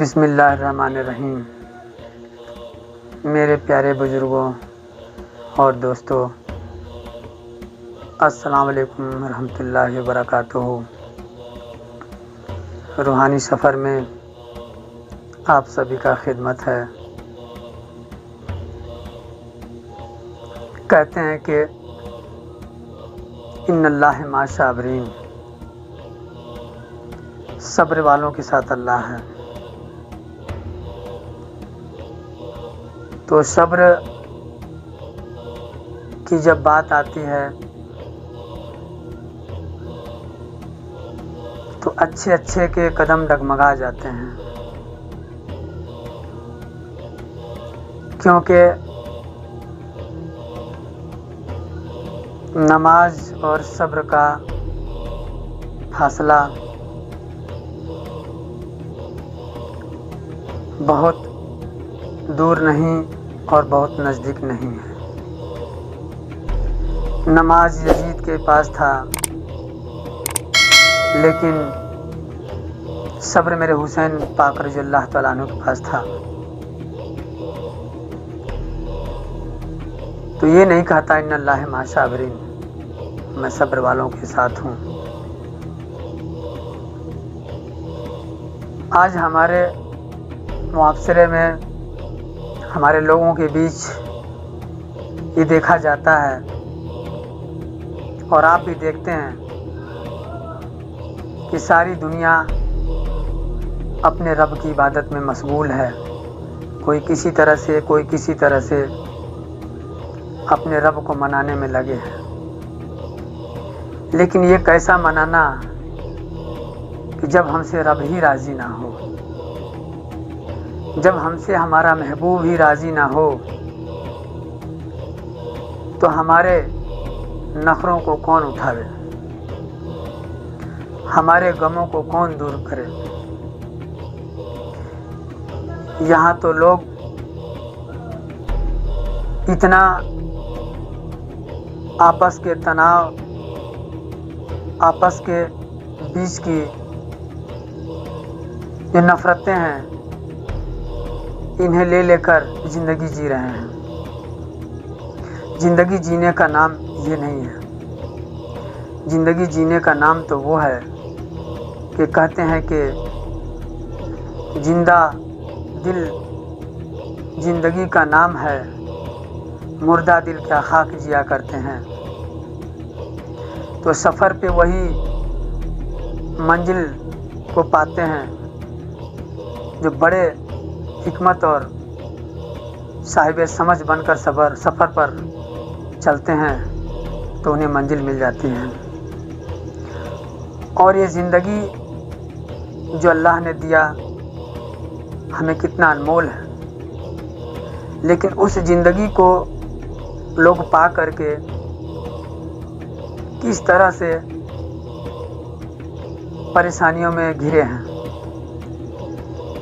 بسم اللہ الرحمن الرحیم۔ میرے پیارے بزرگوں اور دوستوں، السلام علیکم ورحمۃ اللہ وبرکاتہ۔ روحانی سفر میں آپ سبھی کا خدمت ہے۔ کہتے ہیں کہ ان اللہ مع الصابرین، صبر والوں کے ساتھ اللہ ہے۔ تو صبر کی جب بات آتی ہے تو اچھے کے قدم ڈگمگا جاتے ہیں، کیونکہ نماز اور صبر کا فاصلہ بہت دور نہیں اور بہت نزدیک نہیں ہے۔ نماز یزید کے پاس تھا، لیکن صبر میرے حسین پاک رضی اللہ تعالیٰ عنہ کے پاس تھا۔ تو یہ نہیں کہتا ان اللہ مع الصابرین، میں صبر والوں کے ساتھ ہوں۔ آج ہمارے معاشرے میں، ہمارے لوگوں کے بیچ یہ دیکھا جاتا ہے، اور آپ بھی دیکھتے ہیں کہ ساری دنیا اپنے رب کی عبادت میں مشغول ہے۔ کوئی کسی طرح سے اپنے رب کو منانے میں لگے ہیں، لیکن یہ کیسا منانا کہ جب ہم سے رب ہی راضی نہ ہو، جب ہم سے ہمارا محبوب ہی راضی نہ ہو، تو ہمارے نخروں کو کون اٹھاوے، ہمارے غموں کو کون دور کرے۔ یہاں تو لوگ اتنا آپس کے تناؤ، آپس کے بیچ کی جو نفرتیں ہیں، انہیں لے کر زندگی جی رہے ہیں۔ زندگی جینے کا نام یہ نہیں ہے۔ زندگی جینے کا نام تو وہ ہے کہ کہتے ہیں کہ زندہ دل زندگی کا نام ہے، مردہ دل کیا خاک جیا کرتے ہیں۔ تو سفر پہ وہی منزل کو پاتے ہیں جو بڑے حکمت اور صاحب سمجھ بن کر سفر پر چلتے ہیں، تو انہیں منزل مل جاتی ہے۔ اور یہ زندگی جو اللہ نے دیا ہمیں کتنا انمول ہے، لیکن اس زندگی کو لوگ پا کر کے کس طرح سے پریشانیوں میں گھرے ہیں۔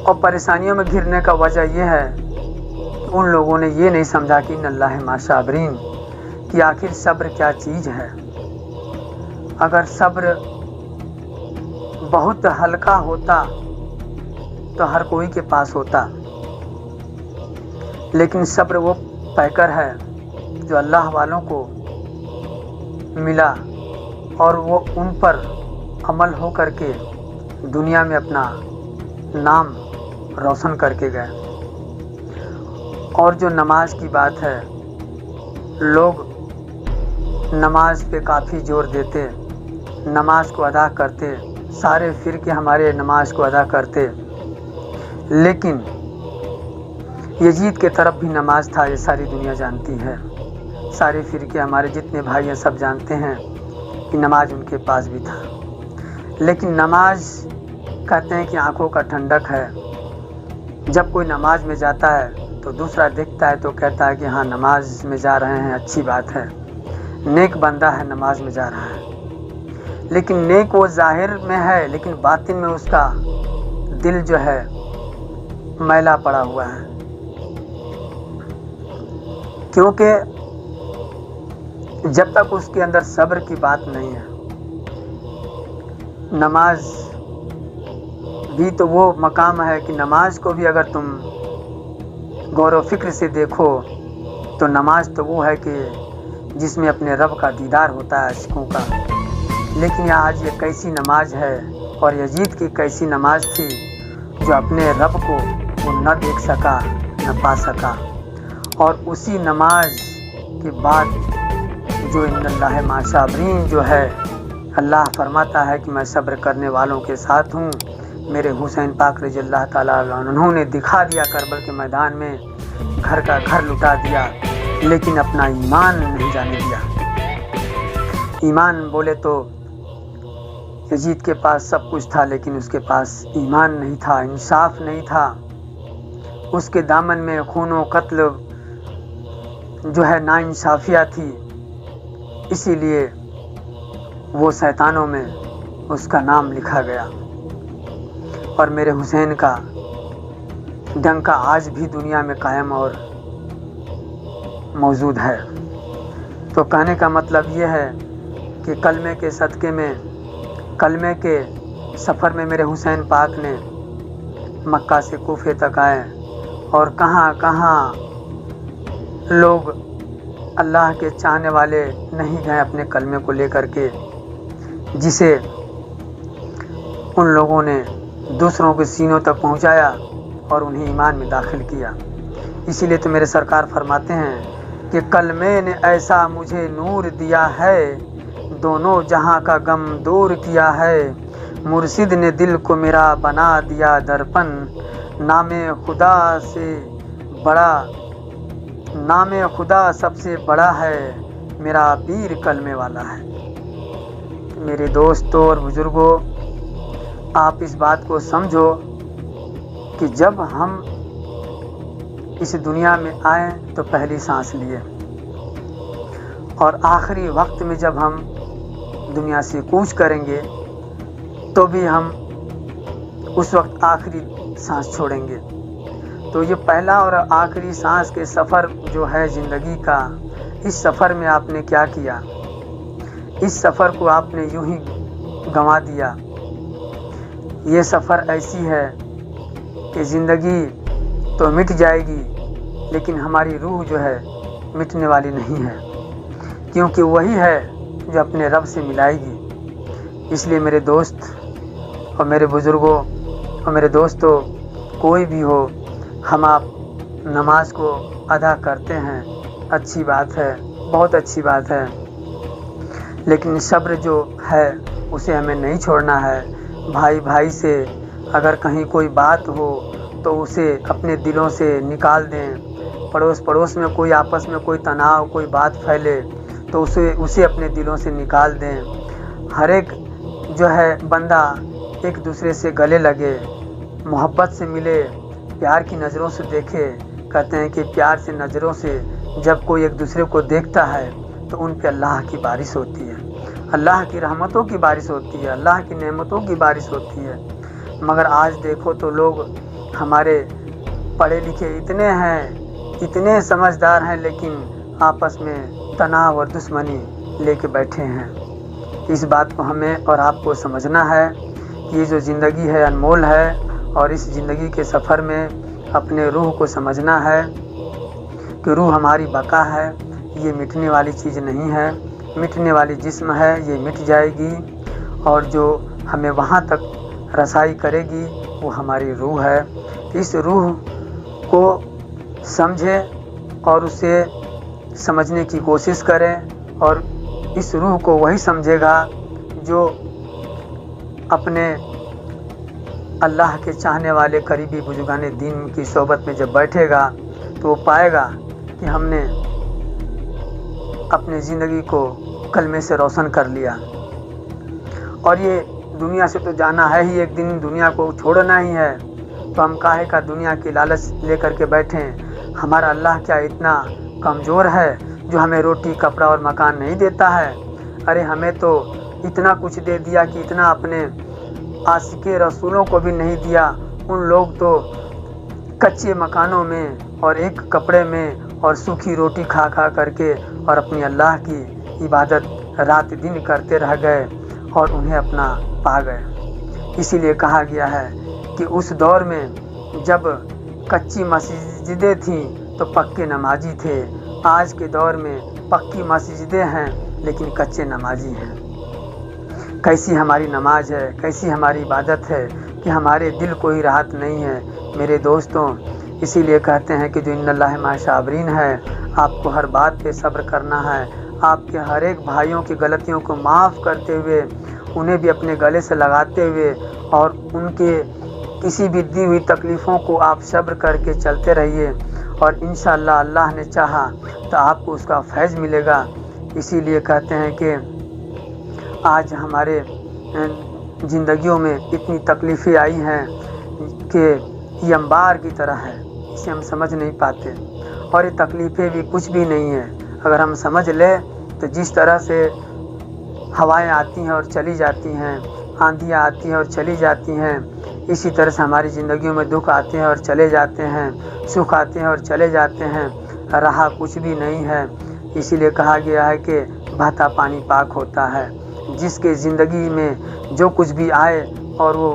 اور پریشانیوں میں گھرنے کا وجہ یہ ہے کہ ان لوگوں نے یہ نہیں سمجھا کہ ان اللہ مع الصابرین کہ آخر صبر کیا چیز ہے۔ اگر صبر بہت ہلکا ہوتا تو ہر کوئی کے پاس ہوتا، لیکن صبر وہ پیکر ہے جو اللہ والوں کو ملا، اور وہ ان پر عمل ہو کر کے دنیا میں اپنا نام روشن کر کے گئے۔ اور جو نماز کی بات ہے، لوگ نماز پہ کافی زور دیتے، نماز کو ادا کرتے، سارے فرقے ہمارے نماز کو ادا کرتے، لیکن یزید کے طرف بھی نماز تھا، یہ ساری دنیا جانتی ہے۔ سارے فرقے ہمارے جتنے بھائی ہیں سب جانتے ہیں کہ نماز ان کے پاس بھی تھا، لیکن نماز کہتے ہیں کہ آنکھوں کا ٹھنڈک ہے۔ جب کوئی نماز میں جاتا ہے تو دوسرا دیکھتا ہے تو کہتا ہے کہ ہاں نماز میں جا رہے ہیں، اچھی بات ہے، نیک بندہ ہے، نماز میں جا رہا ہے۔ لیکن نیک وہ ظاہر میں ہے، لیکن باطن میں اس کا دل جو ہے میلا پڑا ہوا ہے، کیونکہ جب تک اس کے اندر صبر کی بات نہیں ہے، نماز بھی تو وہ مقام ہے کہ نماز کو بھی اگر تم غور و فکر سے دیکھو تو نماز تو وہ ہے کہ جس میں اپنے رب کا دیدار ہوتا ہے عاشقوں کا. لیکن آج یہ کیسی نماز ہے اور یزید کی کیسی نماز تھی جو اپنے رب کو وہ نہ دیکھ سکا نہ پا سکا. اور اسی نماز کے بعد جو ان اللہ مع صابرین جو ہے اللہ فرماتا ہے کہ میں صبر کرنے والوں کے ساتھ ہوں. میرے حسین پاک رضی اللہ تعالیٰ عنہ نے دکھا دیا کربل کے میدان میں، گھر کا گھر لٹا دیا لیکن اپنا ایمان نہیں جانے دیا. ایمان بولے تو یزید کے پاس سب کچھ تھا لیکن اس کے پاس ایمان نہیں تھا، انصاف نہیں تھا. اس کے دامن میں خون و قتل جو ہے ناانصافیہ تھی، اسی لیے وہ شیطانوں میں اس کا نام لکھا گیا. اور میرے حسین کا ڈنکا آج بھی دنیا میں قائم اور موجود ہے. تو کہنے کا مطلب یہ ہے کہ کلمے کے صدقے میں، کلمے کے سفر میں میرے حسین پاک نے مکہ سے کوفے تک آئے اور کہاں کہاں لوگ اللہ کے چاہنے والے نہیں گئے اپنے کلمے کو لے کر کے، جسے ان لوگوں نے دوسروں کے سینوں تک پہنچایا اور انہیں ایمان میں داخل کیا. اسی لیے تو میرے سرکار فرماتے ہیں کہ کلمے نے ایسا مجھے نور دیا ہے، دونوں جہاں کا غم دور کیا ہے. مرشد نے دل کو میرا بنا دیا درپن، نام خدا سے بڑا، نام خدا سب سے بڑا ہے، میرا پیر کلمے والا ہے. میرے دوستوں اور بزرگوں، آپ اس بات کو سمجھو کہ جب ہم اس دنیا میں آئیں تو پہلی سانس لیے اور آخری وقت میں جب ہم دنیا سے کوچ کریں گے تو بھی ہم اس وقت آخری سانس چھوڑیں گے. تو یہ پہلا اور آخری سانس کے سفر جو ہے زندگی کا، اس سفر میں آپ نے کیا کیا؟ اس سفر کو آپ نے یوں ہی گنوا دیا. یہ سفر ایسی ہے کہ زندگی تو مٹ جائے گی لیکن ہماری روح جو ہے مٹنے والی نہیں ہے، کیونکہ وہی ہے جو اپنے رب سے ملائے گی. اس لیے میرے دوست اور میرے بزرگوں اور میرے دوستوں، کوئی بھی ہو، ہم آپ نماز کو ادا کرتے ہیں، اچھی بات ہے، بہت اچھی بات ہے، لیکن صبر جو ہے اسے ہمیں نہیں چھوڑنا ہے. بھائی بھائی سے اگر کہیں کوئی بات ہو تو اسے اپنے دلوں سے نکال دیں. پڑوس میں کوئی آپس میں کوئی تناؤ، کوئی بات پھیلے تو اسے اپنے دلوں سے نکال دیں. ہر ایک جو ہے بندہ ایک دوسرے سے گلے لگے، محبت سے ملے، پیار کی نظروں سے دیکھے. کہتے ہیں کہ پیار سے نظروں سے جب کوئی ایک دوسرے کو دیکھتا ہے تو ان پہ اللہ کی بارش ہوتی ہے، اللہ کی رحمتوں کی بارش ہوتی ہے، اللہ کی نعمتوں کی بارش ہوتی ہے. مگر آج دیکھو تو لوگ ہمارے پڑھے لکھے اتنے ہیں، اتنے سمجھدار ہیں، لیکن آپس میں تناؤ اور دشمنی لے کے بیٹھے ہیں. اس بات کو ہمیں اور آپ کو سمجھنا ہے کہ یہ جو زندگی ہے انمول ہے، اور اس زندگی کے سفر میں اپنے روح کو سمجھنا ہے کہ روح ہماری بقا ہے، یہ مٹنے والی چیز نہیں ہے. مٹنے والی جسم ہے، یہ مٹ جائے گی، اور جو ہمیں وہاں تک رسائی کرے گی وہ ہماری روح ہے. اس روح کو سمجھے اور اسے سمجھنے کی کوشش کریں، اور اس روح کو وہی سمجھے گا جو اپنے اللہ کے چاہنے والے قریبی بزرگان دین کی صحبت میں جب بیٹھے گا تو وہ پائے گا کہ ہم نے اپنی زندگی کو کلمے سے روشن کر لیا. اور یہ دنیا سے تو جانا ہے ہی، ایک دن دنیا کو چھوڑنا ہی ہے. تو ہم کاہے کا دنیا کی لالچ لے کر کے بیٹھیں؟ ہمارا اللہ کیا اتنا کمزور ہے جو ہمیں روٹی کپڑا اور مکان نہیں دیتا ہے؟ ارے ہمیں تو اتنا کچھ دے دیا کہ اتنا اپنے عاشق رسولوں کو بھی نہیں دیا. ان لوگ تو کچے مکانوں میں اور ایک کپڑے میں اور سوکھی روٹی کھا کھا کر کے اور اپنی اللہ کی عبادت رات دن کرتے رہ گئے اور انہیں اپنا پا گئے. اسی لیے کہا گیا ہے کہ اس دور میں جب کچی مسجدیں تھیں تو پکے نمازی تھے، آج کے دور میں پکی مسجدیں ہیں لیکن کچے نمازی ہیں۔ کیسی ہماری نماز ہے، کیسی ہماری عبادت ہے کہ ہمارے دل کو ہی راحت نہیں ہے میرے دوستوں۔ اسی لیے کہتے ہیں کہ جو ان اللہ مع الصابرین ہے، آپ کو ہر بات پہ صبر کرنا ہے، آپ کے ہر ایک بھائیوں کی غلطیوں کو معاف کرتے ہوئے، انہیں بھی اپنے گلے سے لگاتے ہوئے اور ان کے کسی بھی دی ہوئی تکلیفوں کو آپ صبر کر کے چلتے رہیے، اور انشاءاللہ اللہ نے چاہا تو آپ کو اس کا فیض ملے گا۔ اسی لیے کہتے ہیں کہ آج ہمارے زندگیوں میں اتنی تکلیفیں آئی ہیں کہ یہ انبار کی طرح ہے، اسے ہم سمجھ نہیں پاتے، اور یہ تکلیفیں بھی کچھ بھی نہیں ہیں اگر ہم سمجھ لیں تو۔ جس طرح سے ہوائیں آتی ہیں اور چلی جاتی ہیں، آندھیاں آتی ہیں اور چلی جاتی ہیں، اسی طرح سے ہماری زندگیوں میں دکھ آتے ہیں اور چلے جاتے ہیں، سکھ آتے ہیں اور چلے جاتے ہیں، رہا کچھ بھی نہیں ہے۔ اسی لیے کہا گیا ہے کہ بہتا پانی پاک ہوتا ہے۔ جس کے زندگی میں جو کچھ بھی آئے اور وہ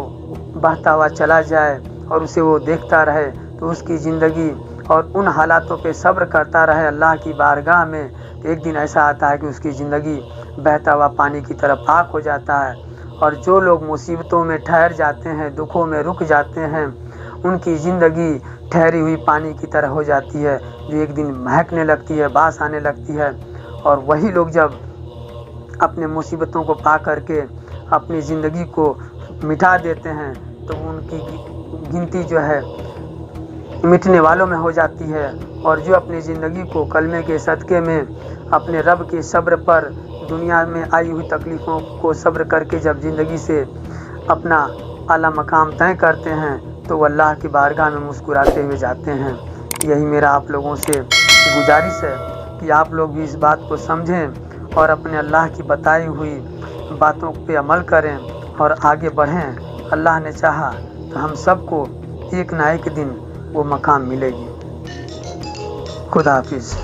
بہتا ہوا چلا جائے اور اسے وہ دیکھتا رہے تو اس کی زندگی اور ان حالاتوں پہ صبر کرتا رہے اللہ کی بارگاہ میں، تو ایک دن ایسا آتا ہے کہ اس کی زندگی بہتا ہوا پانی کی طرح پاک ہو جاتا ہے۔ اور جو لوگ مصیبتوں میں ٹھہر جاتے ہیں، دکھوں میں رک جاتے ہیں، ان کی زندگی ٹھہری ہوئی پانی کی طرح ہو جاتی ہے جو ایک دن مہکنے لگتی ہے، باس آنے لگتی ہے۔ اور وہی لوگ جب اپنے مصیبتوں کو پا کر کے اپنی زندگی کو مٹا دیتے ہیں تو ان کی گنتی جو ہے مٹنے والوں میں ہو جاتی ہے، اور جو اپنی زندگی کو کلمے کے صدقے میں اپنے رب کے صبر پر دنیا میں آئی ہوئی تکلیفوں کو صبر کر کے جب زندگی سے اپنا اعلیٰ مقام طے کرتے ہیں تو وہ اللہ کی بارگاہ میں مسکراتے ہوئے جاتے ہیں۔ یہی میرا آپ لوگوں سے گزارش ہے کہ آپ لوگ بھی اس بات کو سمجھیں اور اپنے اللہ کی بتائی ہوئی باتوں پہ عمل کریں اور آگے بڑھیں۔ اللہ نے چاہا تو ہم سب کو ایک نہ ایک دن وہ مقام ملے گی۔ خدا حافظ۔